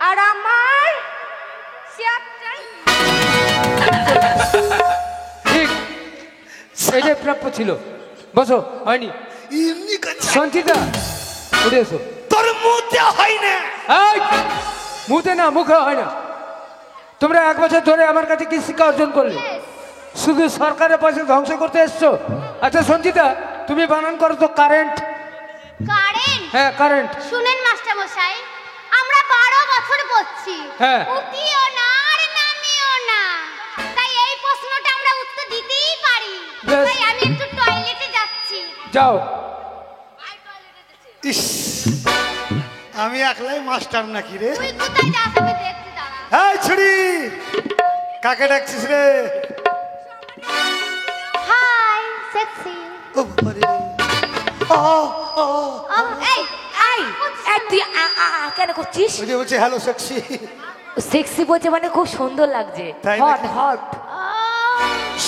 আর আমার ঠিক এটাই প্রাপ্য ছিল। বসো। হয়নি সঞ্চিতা, উঠে এসো। তোর মুতে হয় না। এই, মুতে না, মুখে হয় না। তোমরা 1 বছর ধরে আমার কাছে কি শিক্ষা অর্জন করলে? শুধু সরকারের পয়সা ধ্বংস করতে এসছো। আচ্ছা সঞ্চিতা, তুমি বানান করো তো কারেন্ট। কারেন্ট? হ্যাঁ কারেন্ট। শুনেন মাস্টার মশাই, আমরা 12 বছর পড়ছি, হ্যাঁ। উঠিও না আর নামিও না, তাই এই প্রশ্নটা আমরা উত্তর দিতেই পারি। বেশ। তাই আমি একটু টয়লেটে যাচ্ছি। যাও। ইস, আমি একলাই মাস্টার নাকি রে? তুই কোথায় যাস আমি দেখতে দাঁড়া। এই ছুরি, কাকে ডাকছিস রে? Hi sexy. ও বাবারে। এই এই এই তুই কেন করছিস? ওই যে বলছে হ্যালো সেক্সি। সেক্সি বলছে মানে খুব সুন্দর লাগছে। তাই হট নাকি? হট।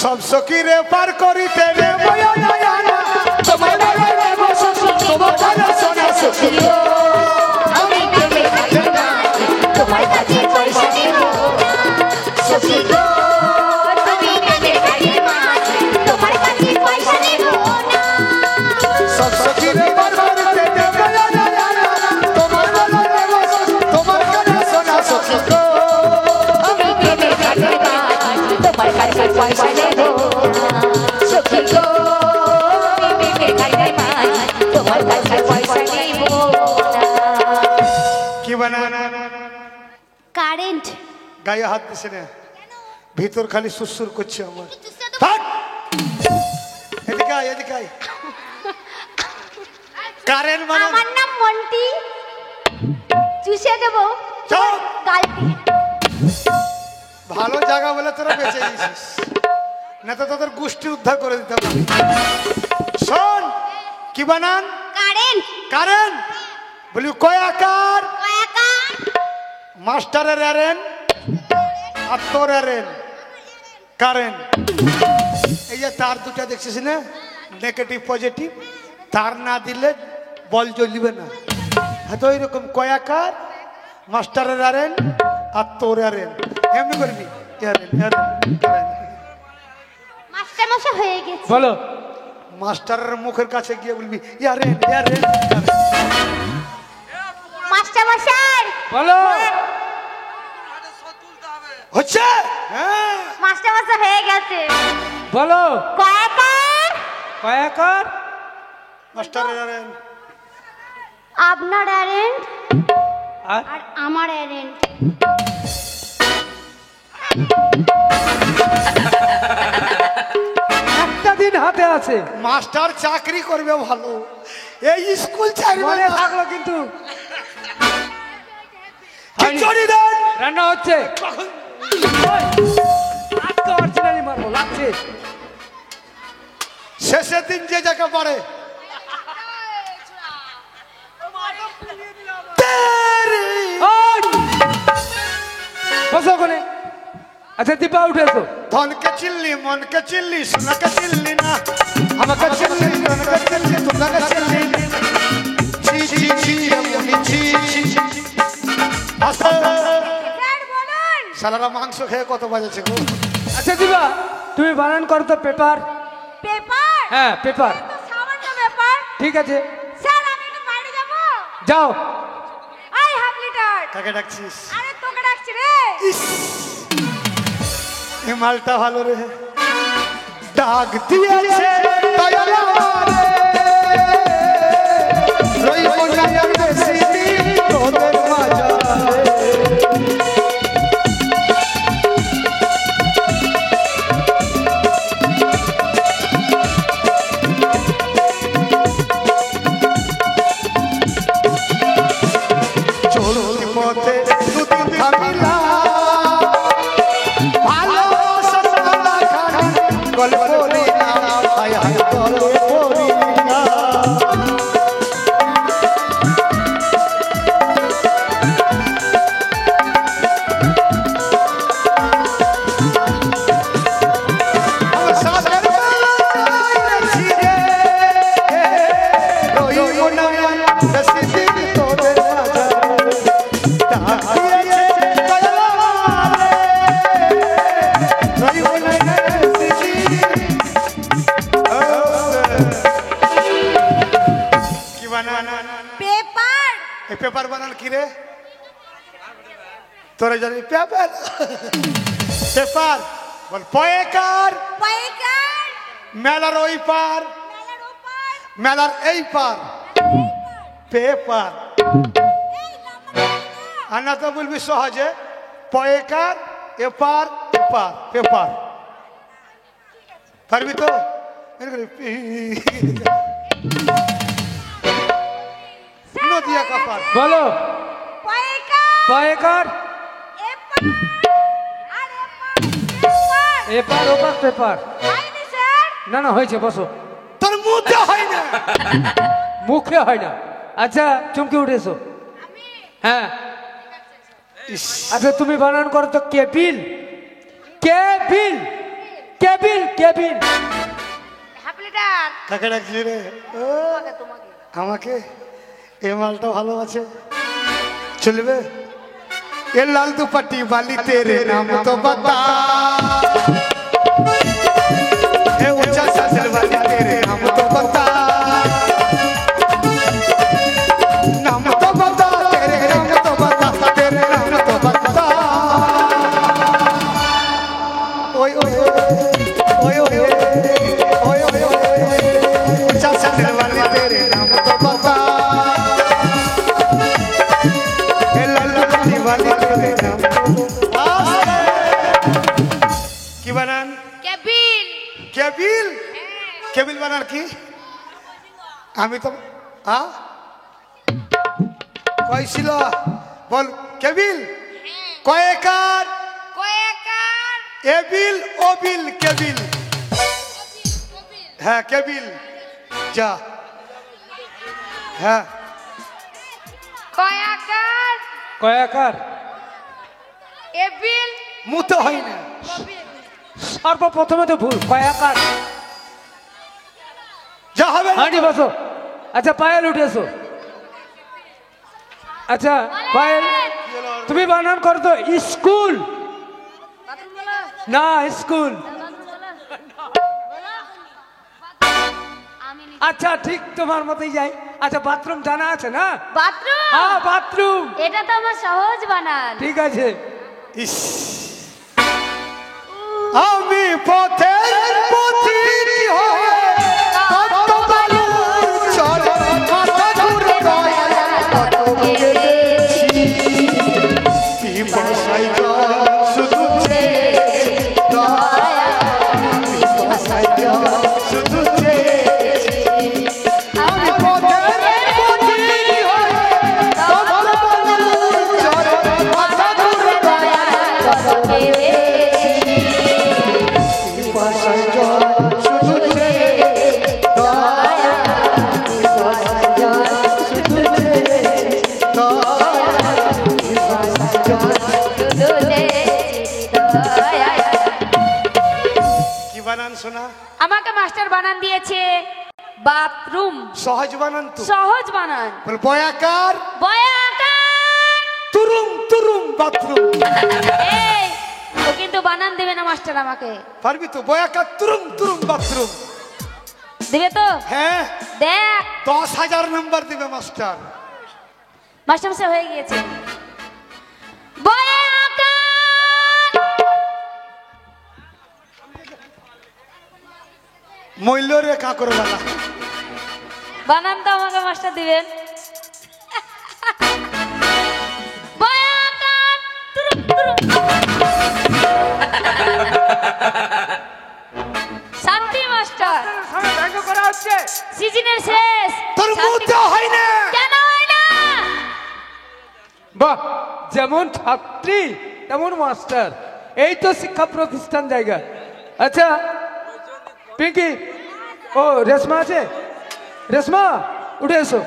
সব সখী রে পার করিতে রে বয়া নয়া না। তোমার বেলায় নেব সখী, তোমার কথা শোনা সখী গো। আমি প্রেমে থাকি না, তোমার কাছে পয়সা নেব না সখী গো। তুমি প্রেমে থাকি না, তোমার কাছে পয়সা নেব না। সব সখী রে পার করিতে রে বয়া নয়া না। তোমার বেলায় নেব সখী, তোমার কথা শোনা সখী গো। আমি প্রেমে থাকি না, তোমার কাছে পয়সা নেব না সখী গো। আমি প্রেমে থাকি না, তোমার কাছে পয়সা নেব না। কি বানা? কারেন্ট। গায়ে হাত দিছে না, ভিতর খালি সুরসুর করছে আমার। থাক, এদিকে আয়, এদিকে আয়। কারেন্ট মানে আমার নাম মন্টি, চুষে দেবো চল। গালটি। ভালো জায়গা বলে তোরা বেঁচে গেছিস, না তো তোদের গোষ্ঠী উদ্ধার করে দিতে পারি। শোন, কি বানান? কারেন্ট। কারেন্ট বলি কয় আকার? কয়াকার। মাস্টারের এরেন আর তোর এরেন কারেন্ট। এই যে তার দুটা দেখছিস না, নেগেটিভ পজিটিভ, তার না দিলে বল জ্বলবে না। হ্যাঁ তো এইরকম কয়াকার, মাস্টারের এরেন আর তোর এরেন, এমনি করবি। এরেন এরেন কারেন্ট। মাস্টার মশাই হয়ে গেছে। বলো। মাস্টারের মুখের কাছে গিয়ে বলবি ইয়ারেন ইয়ারেন। মাস্টার মশাই। বলো। হচ্ছে? হ্যাঁ, মাস্টার মশাই হয়ে গেছে। বলো। কয়াকার। কয়াকার। মাস্টারের এরেন। আপনার অ্যারেন্ট আর আর আমার অ্যারেন্ট। একটা দিন হাতে আছে, মাস্টার চাকরি করবে ভালো, এই স্কুল চাকরি মনে থাকলো কিন্তু। খিচুড়ি দেন। রান্না হচ্ছে। আজকে অরিজিনালি মারবো, লাগছে। শেষের দিন যে জায়গা পড়ে ওই! বসো ওখানে। আচ্ছা দীপা উঠেছো। ধনকে চিল্লি মনকে চিল্লি সোনাকে চিল্লি না, আমাকে চিল্লি ধনকে চিল্লি তোমাকে চিল্লি। ছি ছি ছি এমনি ছি ছি। আসো স্যার বলুন। শালারা মাংস খেয়ে কত বাজেছে গো। আচ্ছা দীপা, তুমি বানান করো তো পেপার। পেপার? হ্যাঁ পেপার। তো সামান্য ব্যাপার। ঠিক আছে, স্যার আমি একটু বাইরে যাব। যাও। I half litre. কাকে ডাকছিস? আরে তোকে ডাকছি রে। ইস, এই মালটা ভালো রে, ডাক দিয়েছে দয়াল আমারে, রইব না আর বেশি দিন তোদের মাঝারে। চলতি পথে দুদিন থামিলা, গল্প বলি না, হায় হায় গল্প বলি না। আমার সাথের বেলায় ছিড়ে, রইব না বেশি দিন তোদের মাঝারে। ডাক দিয়েছে কি রে তোরে জানি পেপার পেপার বল পয়েকার পয়কার মেলার ওই পার মেলার ওপার মেলার এই পার পেপার আর না তো বলবি সহজে পয়েকার এপার এপার পেপার পারবি তো নদিয়া কাপার বলো পয়কার পয়েকার এপার আর এপার এপার ওপার পেপার হয়নি স্যার না না হয়েছে বসো তোর মুখে হয় না মুখে হয় না আচ্ছা চমকে উঠেছো হ্যাঁ ইস, আচ্ছা তুমি বানান করো তো cable cable cable cable half litre কাকে ডাকছি রে ও, তোমাকে আমাকে এ মালটা ভালো আছে চলবে এ লাল দুপাটি বালি তেরে নাম তো বতা এ উঁচা সাজল বালি তেরে নাম তো বতা নাম তো বতা তেরে নাম তো বতা তেরে নাম তো বতা ওই ওই ওই ওই ওই ওই উঁচা সাজল বালি তেরে নাম তো বতা এ লাল দুপাটি বালি তেরে নাম কি বানান কেবিল কেবিল কেবিল বানার কি আমি তো কইছিল বল কেবিল কয়েকার কয়েকার এবিল ওবিল কেবিল হ্যাঁ কেবিল যা হ্যাঁ কয়াকার কয়াকার এবিল মুতো হয় না সর্বপ্রথমে তো ভুল কয়াকার যা হবে না। হাঁটি বসো আচ্ছা পায়েল উঠেছো আচ্ছা পায়েল তুমি বানান করো তো স্কুল বাথরুম বলো না স্কুল আমি আচ্ছা ঠিক তোমার মতোই যাই আচ্ছা বাথরুম জানা আছে না বাথরুম হ্যাঁ বাথরুম এটা তো আমার সহজ বানান ঠিক আছে ইস আমি পথের পথিক হয়ে কত বালু চলে মাথা ঘুরে দয়াল কত গেছি পিপাসাই জল শুধু চেয়েছি দয়াল পিপাসাই জল শুধু চেয়েছি আমি পথের পথিক হয়ে কত বালু চলে মাথা ঘুরে দয়াল কত পিপাসাই জল শুধু চেয়েছি দয়াল পিপাসাই জল শুধু চেয়েছি দয়াল কি বানান শোনা আমাকে মাস্টার বানান দিয়েছে বাথরুম সহজ বানান তো সহজ বানান বল বয়াকার বয়াকার তুরুম তুরুম বাথরুম এই ও কিন্তু বানান দেবে না মাস্টার আমাকে পারবি তো বয়াকার তুরুম তুরুম বাথরুম দিবে তো হ্যাঁ দেখ 10,000 নাম্বার দিবে মাস্টার মাস্টার মশাই হয়ে গিয়েছে বয়াকার মূল্য রে কাকর বালা বানান তো আমাকে মাস্টার দিবেন বয়াকার তুরুম তুরুম শান্তি মাস্টার সামনে ব্যঙ্গ করা হচ্ছে সিজনের শেষ তোর মুখে হয় না কেন হয় না বাহ যেমন ছাত্রী তেমন মাস্টার এই তো শিক্ষা প্রতিষ্ঠান জায়গা আচ্ছা পিঙ্কি ও রেশমা আছে রেশমা উঠে এসো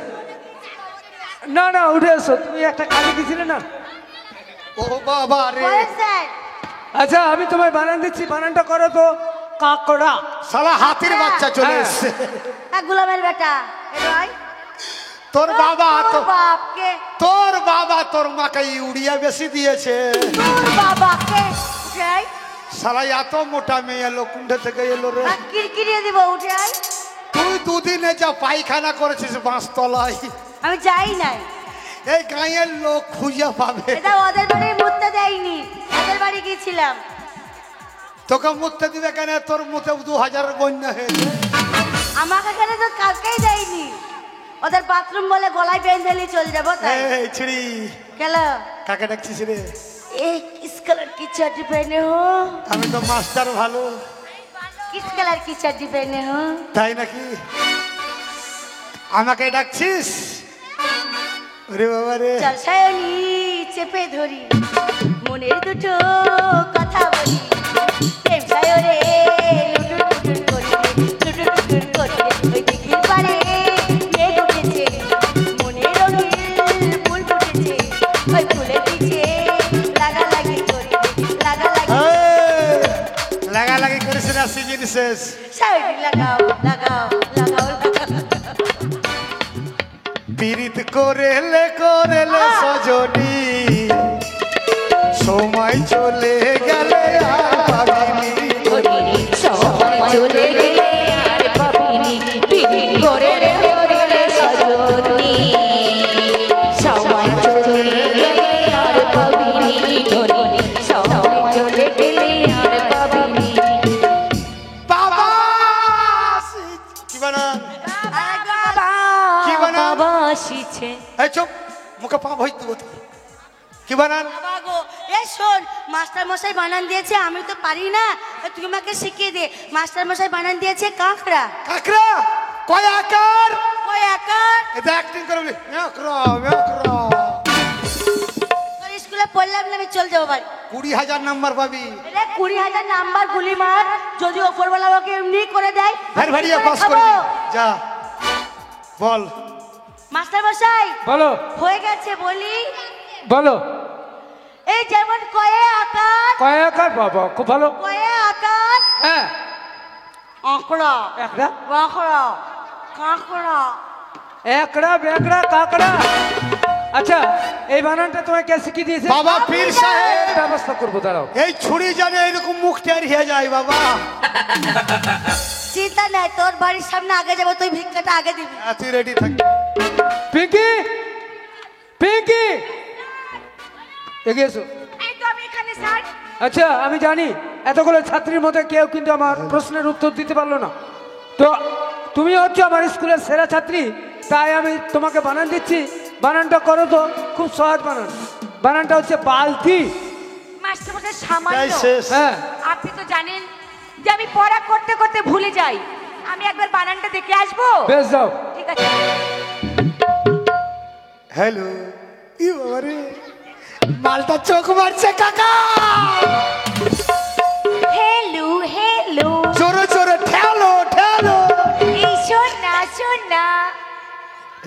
না না উঠে এসো তুমি একটা কাজে দিছিলে না ও বাবা রে আচ্ছা আমি তোমায় বানান দিচ্ছি বানানটা করো তো কাকড়া শালা হাতির বাচ্চা চলে হ্যাঁ। এসছে গুলামের বেটা এটাই তোর বাবা তো বাপকে তোর বাবা তোর মাকে ইউরিয়া বেশি দিয়েছে তোর বাবাকে উঠাই শালা এত মোটা মেয়ে এলো কুণ্ঠে থেকে এলো রে কিরকিরিয়ে দিব উঠাই তুই দুদিনে যা পায়খানা করেছিস বাঁশতলায় আমি যাই নাই এই গাঁয়ের লোক খুঁজে পাবে। এটা ওদের বাড়ি মুততে দেয়নি, ওদের বাড়ি গিয়েছিলাম। তোকে মুততে দিবে কেন? তোর মুতে 2000 বন্যা হয়েছে। আমাকে এখানে তো কাউকেই দেয়নি, ওদের বাথরুম বলে গলায় বেঁধে চলে যাবো তাই। এই ছিড়ি কেন কাকে ডাকছিস রে? एक किस कलर की चड्डी पहने हो? আমি তো মাস্টার ভালো। किस कलर की चड्डी पहने हो? তাই নাকি? আমাকে ডাকছিস? ওরে বাবা রে। চল সায়নি চেপে ধরি, মনের দুটো কথা বলি, প্রেম সায়রে লুটুর পুটুর করি, লুটুর পুটুর করি, ওই দিঘির পাড়ে মেঘ উঠেছে, মনে রঙিন ফুল ফুটেছে, ওই ফুলের পিছে লাগালাগি করি, লাগালাগি। লাগালাগি করিস না, সিজন শেষ। সায়নি লাগাও লাগাও লাগাও লাগাও। পীড়িত করেলে করেলে সজনী, সময় চলে গেলে আর পাবিনি। সময় চলে গেলে আর পাবিনি, পিড়ি করে রে করে সজনী, সময় চলে গেলে আর পাবিনি, সময় চলে গেলে আর পাবিনি। বাবা কি বানান? কি বানান? বাবা আসিছে। এই চুপ, মুখে পা ভই দেবো তো। কি বানান? বাবা গো, এই শোন, মাস্টার মশাই বানান দিয়েছে, আমি তো পারি না, তুই আমাকে শিখিয়ে দে। মাস্টার মশাই বানান দিয়েছে কাঁকড়া। কাকরা কয় আকার? ওই আকার এটা অ্যাক্টিং করে বলি মেকরা মেকরা। তোর স্কুলে পড়লাম না, আমি চল যাবো বাড়ি। 20,000 নাম্বার পাবি। রে 20,000 নাম্বার গুলি মার, যদি ওপরওয়ালা ওকে এমনি করে দেয় ভারী ভারী পাস খাবো। করবি। যা বল। মাস্টার মশাই বলো হয়ে গেছে বলি। বলো। এই যেমন কয়ে আকার, কয়াকার বাবা খুব ভালো। কয়ে আকার, হ্যাঁ আঁকড়া, একটা আঁকড়া, কাঁকড়া। একড়া বেকড়া কাকড়া। আচ্ছা এই বানানটা তোমায় কে শিখিয়ে দিয়েছে? বাবা পীর সাহেব। ব্যবস্থা করবো, দাঁড়াও। এই ছুরি জানে এরকম মুখ টের হয়ে যায় বাবা। চিন্তা নাই, তোর বাড়ির সামনে আগে যাবো, তুই ভিক্ষাটা আগে দিবি। তুই রেডি থাক। পিঙ্কি পিঙ্কি এগিয়ে এসো। এই তো আমি এখানে স্যার। আচ্ছা আমি জানি এতগুলো ছাত্রীর মধ্যে কেউ কিন্তু আমার প্রশ্নের উত্তর দিতে পারলো না, তো তুমি হচ্ছে আমার স্কুলের সেরা ছাত্রী, তাই আমি তোমাকে বানান দিচ্ছি। বানানটা করো তো, খুব সহজ বানান। বানানটা হচ্ছে বালতি। মাস্টার মশাই তাই সামান্য, শেষ। হ্যাঁ আপনি তো জানেন যে আমি পড়া করতে করতে ভুলে যাই, আমি একবার বানানটা দেখে আসবো। বেশ যাও। ঠিক আছে। হ্যালো ই বাবা রে, মালটা চোখ মারছে কাকা। হ্যালো হ্যালো, জোরে জোরে ঠেলো ঠেলো। এই শোন না শোন না,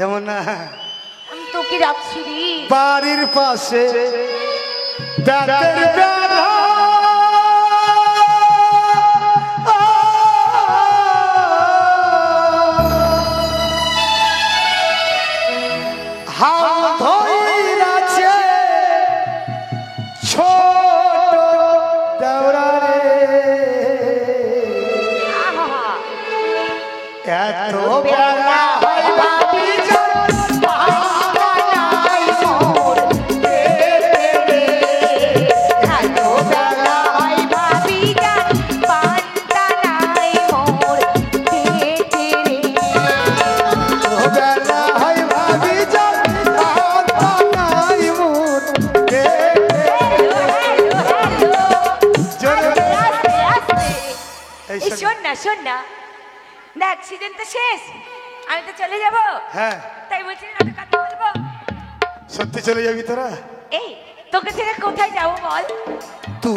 এমন না, আমি তোকে রাখছি রে। বাড়ির পাশে ব্যাটের বেড়া, হাও ধইরাছে ছোট দেওরা রে। আহা, এত বেলা হয় ভাবি জান, পাহাড়া নাই মোর পেটে রে। এত বেলা হয় ভাবি যান, পান্তা নাই মোর পেটে রে। এত বেলা হয় ভাবি জান, পাহাড়া নাই মোর পেটে রে। হ্যালো হ্যালো, জোরে আস্তে আস্তে আস্তে। এই এই শোন। শোন না শোন না, দেখ সিজন তো শেষ, আমি তো চলে যাব, হ্যাঁ তাই বলছি নাটক কথা বলবো। সত্যি চলে যাবি তোরা? এই তোকে ছেড়ে কোথায় যাবো বল? तू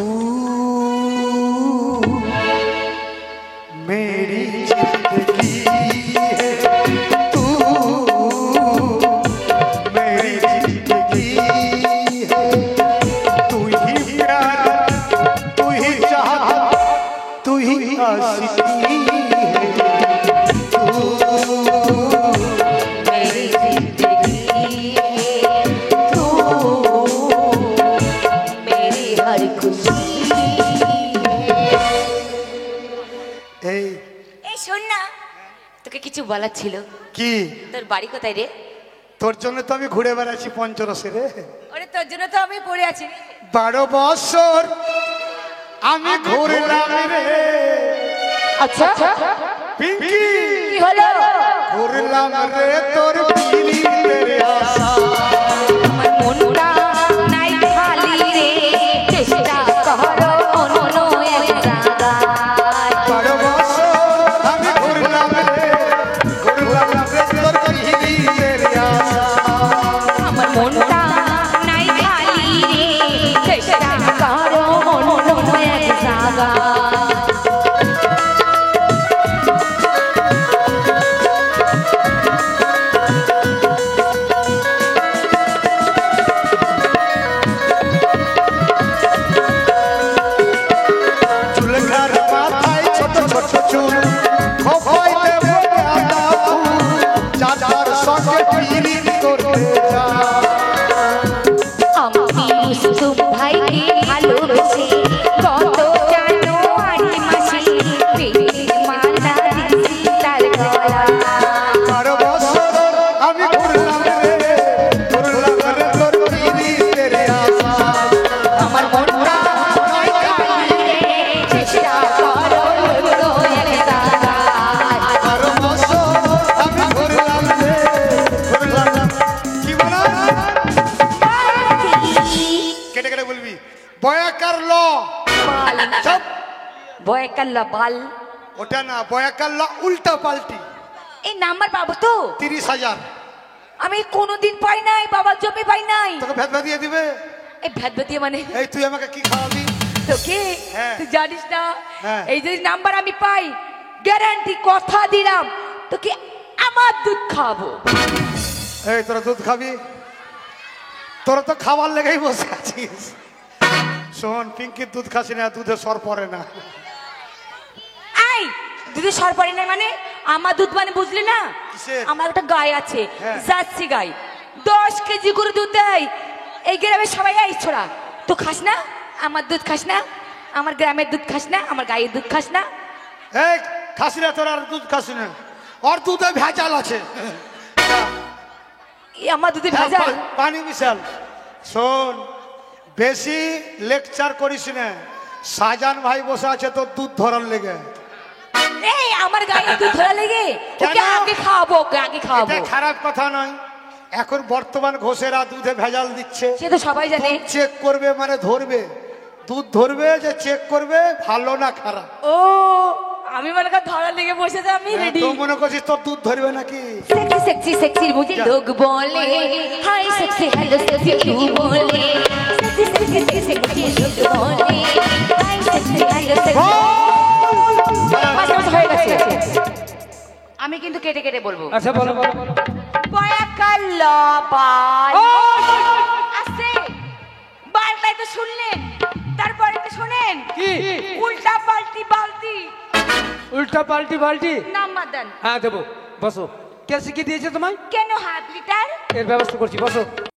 मेरी जिंदगी है, तू मेरी जिंदगी है, तू ही प्यार, तू ही चाहत, तू ही आशिकी है, तू मेरी जिंदगी है तू, मेरी हर खुशी है। এই এই শোন না, তোকে কিছু বলার ছিল। কি? তোর বাড়ি কোথায় রে? তোর জন্য তো আমি ঘুরে বেড়াচ্ছি পঞ্চরসে রে। ওরে তোর জন্য তো আমি পড়ে আছি। 12 বছর আমি ঘুরলাম রে আচ্ছা পিঙ্কি, কি হলো? ঘুরলাম রে তোর পিরিতের আশা। আমার মনটা নাই খালি রে, চেষ্টা করো অন্য এক জায়গায়। 12 বছর আমি ঘুরলাম রে তোর পিরিতের আশা। আমার মনটা নাই খালি রে, চেষ্টা করো অন্য এক জায়গায়। চুলকার মাথায় ছোট ছোট চুল, খোপায় দেব গাঁদা ফুল, যার সঙ্গে পিরিত করতে যায়। আমি মুস্তুম ভাইকে ভালোবেসে কত জানুয়ারি মাসে প্রেমের মালা দিছি তার গলায়। 12 বছর আমি ঘুরলাম রে তোর পিরিতের আশা। আমার মনটা নাই খালি রে, চেষ্টা করো অন্য এক জায়গায়। 12 বছর আমি ঘুরলাম রে কি বলা? কেটে কেটে বলবি বয়াকার ল। চুপ। বয়কাল্লা বাল, ওটা না, বয়াকার ল উল্টা পাল্টি। এই নাম্বার পাবো তো? 30,000 আমি কোনোদিন পাই নাই, বাবার জমি পাই নাই। তোকে ভেদ দিয়ে দিবে। এই ভেদভেদিয়া মানে এই তুই আমাকে কি খাওয়াবি? তোকে হ্যাঁ। তুই জানিস না, হ্যাঁ। এই যদি নাম্বার আমি পাই, গ্যারান্টি কথা দিলাম তোকে আমার দুধ খাবো। এই তোরা দুধ খাবি? তোরা তো খাবার লেগেই বসে আছিস। শোন, পিঙ্কির দুধ খাসি না, দুধে সর পড়ে না। এই দুধে সর পড়ে না মানে? আমার দুধ মানে বুঝলি না? কিসের? আমার একটা গাই আছে, হ্যাঁ। জার্সি গাই, 10 কেজি করে দুধ দেয়। এই গ্রামের সবাই এই ছোড়া, তো খাস না আমার দুধ? খাস না আমার গ্রামের দুধ? খাস না আমার গায়ের দুধ? খাস না? এই খাসি না, তোরা আর দুধ খাসি না, ওর দুধে ভেজাল আছে। এই আমার দুধে হ্যাঁ, ভেজাল? পানি মিশাল। শোন, বেশি লেকচার করিস না। শাহজাহান ভাই বসে আছে তোর দুধ ধরার লেগে। এই আমার গায়ে দুধ ধরা লেগে ওকে কেন? আগে খাওয়াবো, ওকে আগে খাওয়াবো। এটা খারাপ কথা নয়। এখন বর্তমান ঘোষেরা দুধে ভেজাল দিচ্ছে। সে তো সবাই জানে। চেক করবে মানে ধরবে, দুধ ধরবে যে চেক করবে ভালো না খারাপ। ও আমি মনে কর ধরা লেগে বসেছে, আমি রেডি। তুই মনে করছিস তোর দুধ ধরবে নাকি? सेक्सी सेक्सी सेक्सी मुझे लोग बोले, हाय सेक्सी हेलो सेक्सी तू बोले, सेक्सी सेक्सी सेक्सी सेक्सी लोग बोले, हाय सेक्सी हेलो सेक्सी। বাস বাস হয়ে গেছে। আমি কিন্তু কেটে কেটে বলবো। আচ্ছা বলো বলো। বয়াকাল্লা বাল আছে, বালটাই তো শুনলেন, তারপরে তো শুনেন কি? উল্টা পাল্টি বালতি। উল্টা পাল্টি বাল্টি? নাম্বার দেন। হ্যাঁ দেবো, বসো। কে শিখিয়ে দিয়েছে তোমায়? কেন হাফ লিটার? এর ব্যবস্থা করছি, বসো।